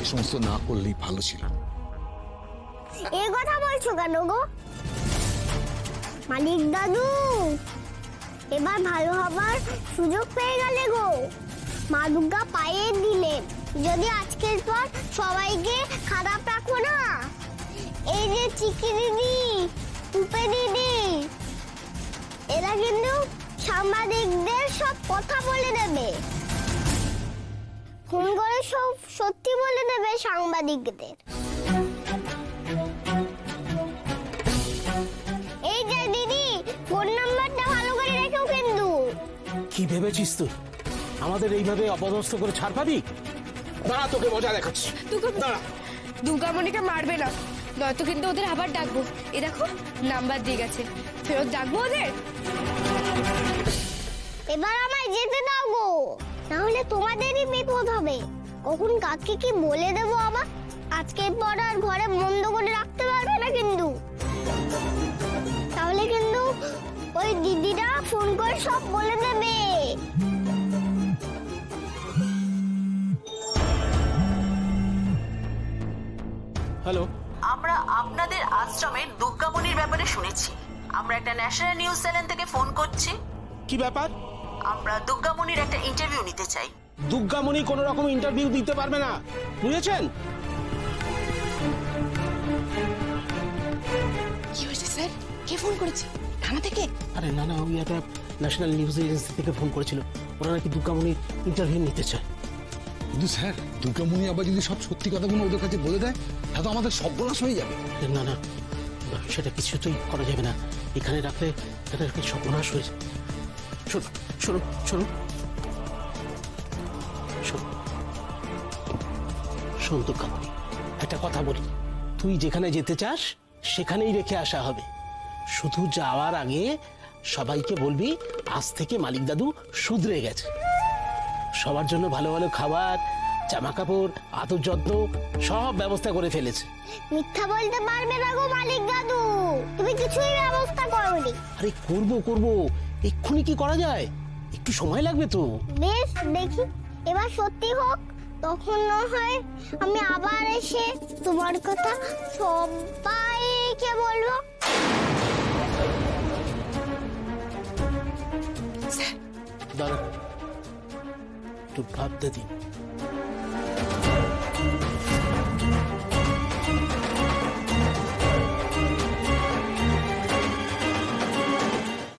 এ সমস্ত না করলেই ভালো ছিল। এই কথা বলছো কেন গো মালিক দাদু? এবার ভালো হবার সুযোগ পেয়ে গেলে গো। মা দুর্গা পায়ে দিলেন যদি আজকের পর সবাইকে খারাপ রাখো না। এই যে চিকি দিদি, টুপে দিদি, এরা কিন্তু সাংবাদিকদের সব কথা বলে দেবে, ফোন করে সব সত্যি বলে দেবে সাংবাদিকদের। এই যে দিদি, ফোন নাম্বারটা ভালো করে রেখো কিন্তু। কি ভেবেছিস তুই আমাদের এইভাবে অপদস্থ করে ছাড় পাবি? দাঁড়া, তোকে মজা দেখাচ্ছি। দাঁড়া। দুর্গামণিকে মারবে না, নয়তো কিন্তু ওদের আবার ডাকবো। এ দেখো নাম্বার দিয়ে গেছে, ফেরত ডাকবো ওদের। এবার আমায় যেতে দাও গো, না হলে তোমাদেরই বিপদ হবে। কখন কাকে কি বলে দেবো আবার। আজকের পর আর ঘরে বন্ধ করে রাখতে পারবে না কিন্তু। তাহলে কিন্তু ওই দিদিরা ফোন করে সব বলে দেবে। হ্যালো, আমরা আপনাদের আশ্রমের দুর্গামণির ব্যাপারে শুনেছি। আমরা একটা ন্যাশনাল নিউজ চ্যানেল থেকে ফোন করছি। কি ব্যাপার? আমরা দুর্গামণির একটা ইন্টারভিউ নিতে চাই। দুর্গামণি কোনো রকম ইন্টারভিউ দিতে পারবে না, বুঝেছেন? কি হয়েছে স্যার? কে ফোন করেছে? থানা থেকে? আরে না না, ওই একটা ন্যাশনাল নিউজ এজেন্সি থেকে ফোন করেছিল। ওরা নাকি দুর্গামণির ইন্টারভিউ নিতে চায়। কিন্তু স্যার, দুর্গামণি আবার যদি সব সত্যি কথাগুলো ওদের কাছে বলে দেয়, তাহলে আমাদের সর্বনাশ হয়ে যাবে। না না, সেটা কিছুতেই করা যাবে না। এখানে রাখলে সর্বনাশ হয়ে যাবে। শোনো শোনো শোনো শোনো শোন দুর্গামণি, একটা কথা বলি। তুই যেখানে যেতে চাস সেখানেই রেখে আসা হবে। শুধু যাওয়ার আগে সবাইকে বলবি আজ থেকে মালিক দাদু শুধরে গেছে। সবার জন্য ভালো ভালো খাবার, জামা কাপড়, আদর যত্ন সব ব্যবস্থা করে ফেলেছে। মিথ্যা বলতে পারবে না গো মালিক দাদু, তুমি কিছুই ব্যবস্থা করোনি। আরে করবো করবো, এক্ষুনি কি করা যায়? একটু সময় লাগবে তো। বেশ, দেখি এবার সত্যি হোক, তখন না হয় আমি আবার এসে তোমার কথা সবাইকে বলবো। দাঁড়া, একটু ভাবতে দিন।